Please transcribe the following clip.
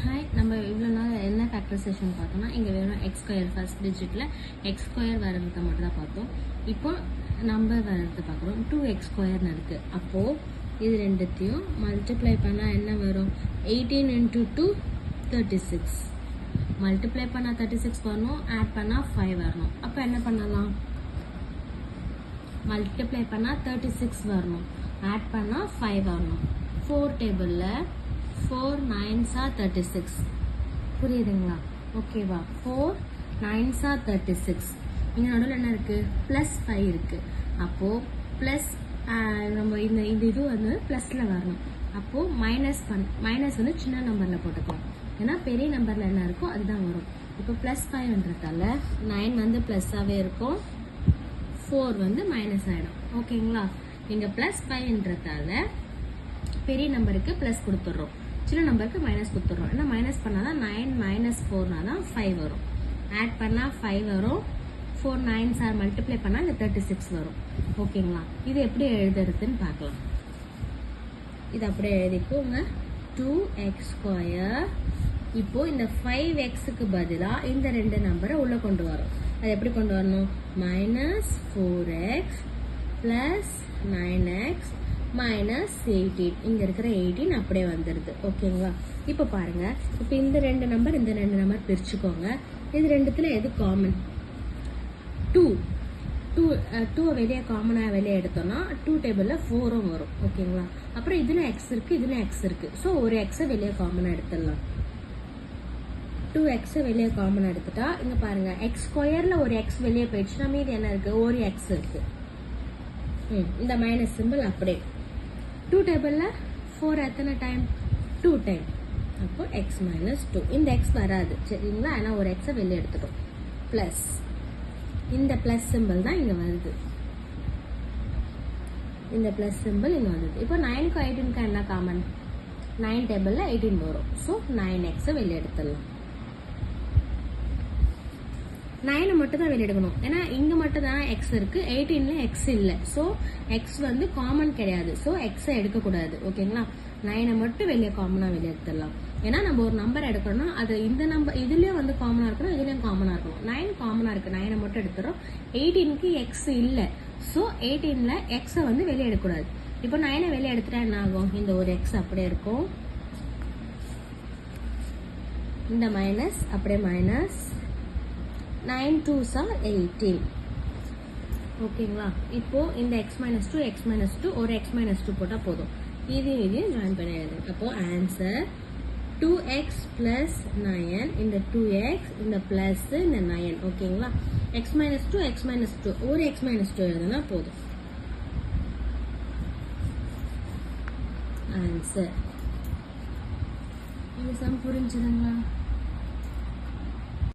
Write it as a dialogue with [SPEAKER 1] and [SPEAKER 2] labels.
[SPEAKER 1] Hi, நம்ம இவ்வளோ நாள் என்ன ஃபேக்டரைசேஷன் பார்த்தோம்னா இங்கே வெறும் எக்ஸ் ஸ்கொயர் ஃபர்ஸ்ட் டிஜிட்டில் எக்ஸ் ஸ்கொயர் வர்றதை மட்டும் தான் பார்த்தோம். இப்போ நம்பர் வர்றது பார்க்குறோம். 2x ஸ்கொயர்னு இருக்குது. அப்போது இது ரெண்டுத்தையும் மல்டிப்ளை பண்ணால் என்ன வரும்? 18 × 2 36. மல்டிப்ளை பண்ணால் 36 வரணும், ஆட் பண்ணால் 5 வரணும். அப்போ என்ன பண்ணலாம்? மல்டிப்ளை பண்ணால் 36 வரணும், ஆட் பண்ணால் 5 வரணும். 4 டேபிளில் 4 9s are 36. புரியுதுங்களா? ஓகேவா? 4 9s are 36. இங்கே நடுவில் என்ன இருக்குது? +5 இருக்குது. அப்போது ப்ளஸ் நம்ம இந்த இது வந்து ப்ளஸில் வரணும். அப்போது மைனஸ் வந்து சின்ன நம்பரில் போட்டுக்கலாம். ஏன்னா பெரிய நம்பரில் என்ன இருக்கோ அதுதான் வரும். இப்போ +5ன்றதால 9 வந்து ப்ளஸ்ஸாகவே இருக்கும், 4 வந்து மைனஸ் ஆகிடும். ஓகேங்களா? இங்கே +5ன்றதால பெரிய நம்பருக்கு ப்ளஸ் கொடுத்துட்றோம், சின்ன நம்பருக்கு மைனஸ் கொடுத்துட்றோம். ஏன்னா மைனஸ் பண்ணால் தான் 9 - 4 தான் 5 வரும். ஆட் பண்ணால் 5 வரும். 4 9s are மல்டிப்ளை பண்ணால் இந்த 36 வரும். ஓகேங்களா? இது எப்படி எழுதுறதுன்னு பார்க்கலாம். இது அப்படியே எழுதிக்கோங்க. 2x square. இப்போது இந்த 5xக்கு பதிலாக இந்த ரெண்டு நம்பரை உள்ளே கொண்டு வரோம். அது எப்படி கொண்டு வரணும்? -4x + 9x -18. இங்கே இருக்கிற 18 அப்படியே வந்துடுது. ஓகேங்களா? இப்போ பாருங்கள், இப்போ இந்த ரெண்டு நம்பர் பிரிச்சுக்கோங்க. இது ரெண்டுத்துல எது காமன்? 2 வெளியே காமனாக வெளியே எடுத்தோம்னா 2 டேபிளில் 4 வரும். ஓகேங்களா? அப்புறம் இதில் எக்ஸ் இருக்குது, இதில் எக்ஸ் இருக்குது. ஸோ ஒரு எக்ஸை வெளியே காமனாக எடுத்துடலாம். 2x வெளியே காமனாக எடுத்துட்டா இங்கே பாருங்கள், எக்ஸ் ஸ்கொயரில் ஒரு எக்ஸ் வெளியே போயிடுச்சுன்னா மீது என்ன இருக்குது? ஒரு எக்ஸ் இருக்குது. இந்த மைனஸ் சிம்பிள் அப்படியே. 2 டேபிளில் 4 எத்தனை டைம்? 2 டைம். அப்போ x - 2. இந்த எக்ஸ் வராது, சரிங்களா? ஏன்னா ஒரு எக்ஸை வெளியே எடுத்துட்டோம். ப்ளஸ் இந்த ப்ளஸ் சிம்பிள் தான் இங்கே வருது. இந்த ப்ளஸ் சிம்பிள் இங்கே வருது. இப்போ 9க்கு 18க்கு என்ன காமன்? 9 டேபிளில் 18 வரும். ஸோ 9xை வெளியே எடுத்துடலாம். 9 மட்டும் தான் வெளியே எடுக்கணும், ஏன்னா இங்கே மட்டும் தான் எக்ஸ் இருக்குது, 18ல எக்ஸ் இல்லை. ஸோ எக்ஸ் வந்து காமன் கிடையாது. ஸோ எக்ஸை எடுக்கக்கூடாது. ஓகேங்களா? 9 மட்டும் வெளியே காமனாக வெளியே எடுத்துடலாம். ஏன்னா நம்ம ஒரு நம்பர் எடுக்கணும்னா அது இந்த நம்பர் இதுலேயும் வந்து காமனாக இருக்கணும், இதுலேயும் காமனாக இருக்கணும். 9 காமனாக இருக்குது, 9 மட்டும் எடுத்துகிறோம். 18க்கு எக்ஸ் இல்லை. ஸோ 18ல எக்ஸை வந்து வெளியே எடுக்கக்கூடாது. இப்போ 9 வெளியே எடுத்துட்டா என்ன ஆகும்? இந்த ஒரு எக்ஸ் அப்படியே இருக்கும், இந்த மைனஸ் அப்படியே மைனஸ். 9 2s are 18. ஓகேங்களா? இப்போ இந்த x - 2 ஒரு x - 2 போட்டால் போதும். இதையும் ஜாயின் பண்ணி எழுதுங்க. அப்போ ஆன்சர் 2x + 9. இந்த 2x, இந்த பிளஸ், இந்த 9. ஓகேங்களா? x - 2 ஒரு x - 2 எழுதுனா போதும். ஆன்சர். இந்த சம் புரிஞ்சுதுங்களா?